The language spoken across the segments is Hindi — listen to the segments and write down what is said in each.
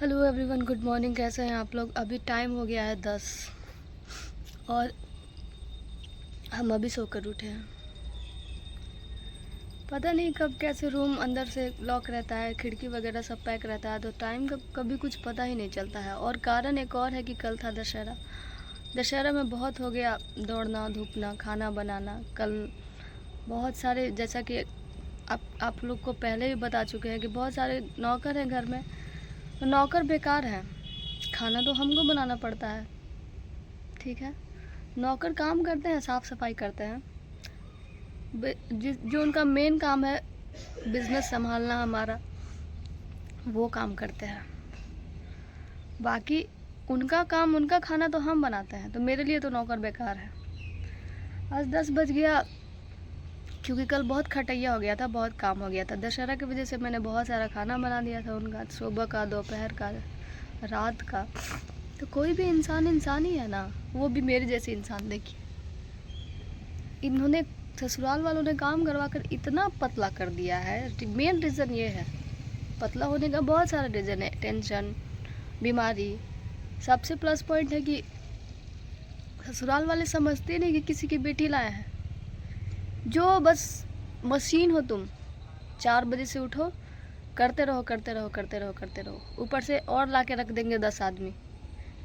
Hello everyone, good morning. कैसे हैं आप लोग? अभी टाइम हो गया है 10 और हम अभी सोकर उठे हैं। पता नहीं कब कैसे रूम अंदर से लॉक रहता है, खिड़की वगैरह सब पैक रहता है, तो टाइम का कभी कुछ पता ही नहीं चलता है। और कारण एक और है कि कल था दशहरा। दशहरा में बहुत हो गया दौड़ना धूपना, खाना बनाना। कल बहुत सारे, जैसा कि आप लोग को पहले भी बता चुके हैं कि बहुत सारे नौकर हैं घर में, तो नौकर बेकार हैं। खाना तो हमको बनाना पड़ता है, ठीक है। नौकर काम करते हैं, साफ़ सफाई करते हैं, जो उनका मेन काम है बिज़नेस संभालना हमारा, वो काम करते हैं। बाकी उनका काम, उनका खाना तो हम बनाते हैं, तो मेरे लिए तो नौकर बेकार है। आज 10 बज गया क्योंकि कल बहुत खटैया हो गया था, बहुत काम हो गया था। दशहरा की वजह से मैंने बहुत सारा खाना बना दिया था उनका, सुबह का, दोपहर का, रात का। तो कोई भी इंसान इंसान ही है ना, वो भी मेरे जैसे इंसान। देखिए, इन्होंने, ससुराल वालों ने काम करवा कर इतना पतला कर दिया है। मेन रीज़न ये है, पतला होने का बहुत सारा रीज़न है। टेंशन, बीमारी। सबसे प्लस पॉइंट है कि ससुराल वाले समझते नहीं कि किसी की बेटी लाए हैं। जो बस मशीन हो तुम, 4 बजे से उठो, करते रहो करते रहो करते रहो करते रहो, ऊपर से और ला के रख देंगे 10 आदमी।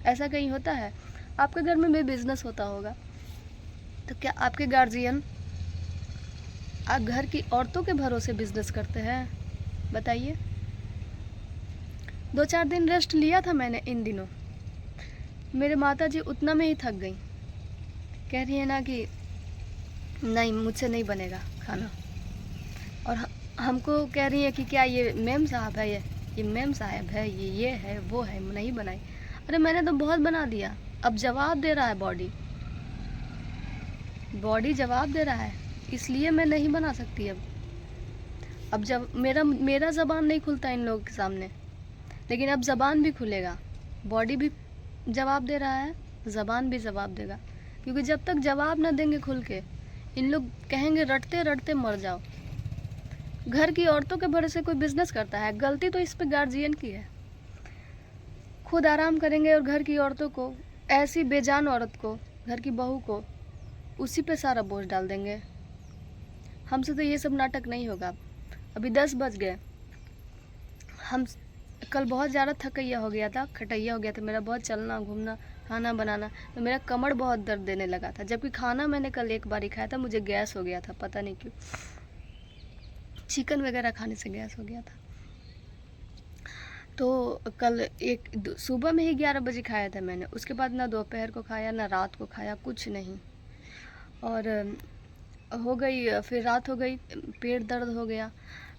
ऐसा कहीं होता है? आपके घर में भी बिजनेस होता होगा, तो क्या आपके गार्जियन आप घर की औरतों के भरोसे बिजनेस करते हैं? बताइए। 2-4 दिन रेस्ट लिया था मैंने इन दिनों। मेरे माता जी उतना में ही थक गई। कह रही है ना कि नहीं, मुझसे नहीं बनेगा खाना। और हमको कह रही है कि क्या ये मेम साहब है, ये मेम साहब है, ये है वो है, नहीं बनाई। अरे मैंने तो बहुत बना दिया। अब जवाब दे रहा है बॉडी, बॉडी जवाब दे रहा है, इसलिए मैं नहीं बना सकती अब जब मेरा ज़बान नहीं खुलता इन लोगों के सामने, लेकिन अब ज़बान भी खुलेगा। बॉडी भी जवाब दे रहा है, ज़बान भी जवाब देगा। क्योंकि जब तक जवाब ना देंगे खुल के, इन लोग कहेंगे रटते रटते मर जाओ। घर की औरतों के भरोसे कोई बिजनेस करता है? गलती तो इस पे गार्जियन की है। खुद आराम करेंगे और घर की औरतों को, ऐसी बेजान औरत को, घर की बहू को, उसी पे सारा बोझ डाल देंगे। हमसे तो ये सब नाटक नहीं होगा। अभी 10 बज गए। हम कल बहुत ज़्यादा थकैया हो गया था, खटैया हो गया था मेरा, बहुत चलना घूमना, खाना बनाना, तो मेरा कमर बहुत दर्द देने लगा था। जबकि खाना मैंने कल एक बार ही खाया था, मुझे गैस हो गया था, पता नहीं क्यों। चिकन वगैरह खाने से गैस हो गया था। तो कल सुबह में ही 11 बजे खाया था मैंने, उसके बाद ना दोपहर को खाया ना रात को खाया, कुछ नहीं। और हो गई, फिर रात हो गई, पेट दर्द हो गया।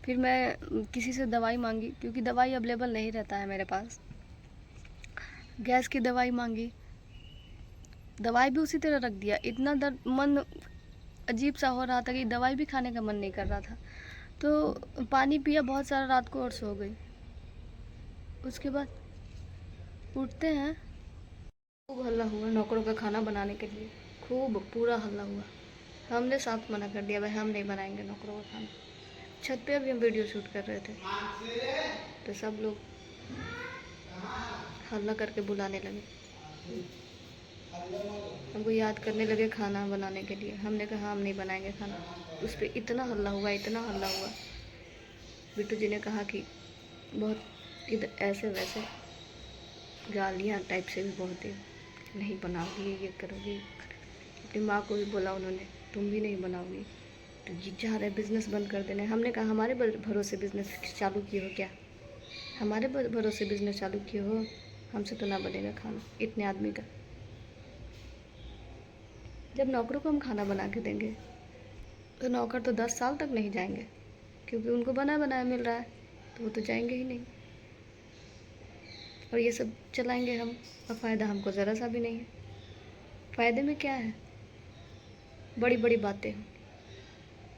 फिर मैं किसी से दवाई मांगी, क्योंकि दवाई अवेलेबल नहीं रहता है मेरे पास। गैस की दवाई मांगी, दवाई भी उसी तरह रख दिया। इतना दर्द, मन अजीब सा हो रहा था कि दवाई भी खाने का मन नहीं कर रहा था। तो पानी पिया बहुत सारा रात को और सो गई। उसके बाद उठते हैं, खूब हल्ला हुआ नौकरों का खाना बनाने के लिए, खूब पूरा हल्ला हुआ। हमने साफ मना कर दिया, भाई हम नहीं बनाएंगे नौकरों का खाना। छत पे अभी हम वीडियो शूट कर रहे थे, तो सब लोग हल्ला करके बुलाने लगे, हमको याद करने लगे खाना बनाने के लिए। हमने कहा हम नहीं बनाएंगे खाना। उस पर इतना हल्ला हुआ, इतना हल्ला हुआ। बिट्टू जी ने कहा कि बहुत इधर ऐसे वैसे गालियाँ टाइप से भी बहुत है, नहीं बनाओगी, ये करोगी। अपनी माँ को भी बोला उन्होंने, तुम भी नहीं बनाओगी, तो ये चाह रहे बिज़नेस बंद कर देने। हमने कहा हमारे भरोसे बिज़नेस चालू किए हो क्या? हमारे भरोसे बिज़नेस चालू किए हो? हमसे तो ना बनेगा खाना इतने आदमी का। जब नौकरों को हम खाना बना के देंगे, तो नौकर तो 10 साल तक नहीं जाएंगे, क्योंकि उनको बना बनाया मिल रहा है, तो वो तो जाएंगे ही नहीं। और ये सब चलाएंगे हम, और फ़ायदा हमको ज़रा सा भी नहीं है। फ़ायदे में क्या है? बड़ी बड़ी बातें,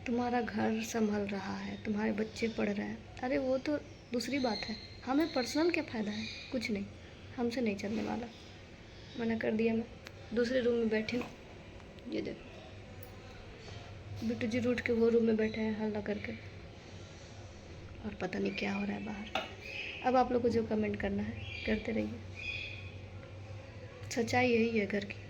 तुम्हारा घर संभल रहा है, तुम्हारे बच्चे पढ़ रहे हैं, अरे वो तो दूसरी बात है। हमें पर्सनल क्या फ़ायदा है? कुछ नहीं, हमसे नहीं चलने वाला। मना कर दिया मैं। दूसरे रूम में बैठी हूँ, ये देखो बिट्टू जी रूठ के वो रूम में बैठे हैं हल्ला करके, और पता नहीं क्या हो रहा है बाहर। अब आप लोग को जो कमेंट करना है करते रहिए, सच्चाई यही है घर की।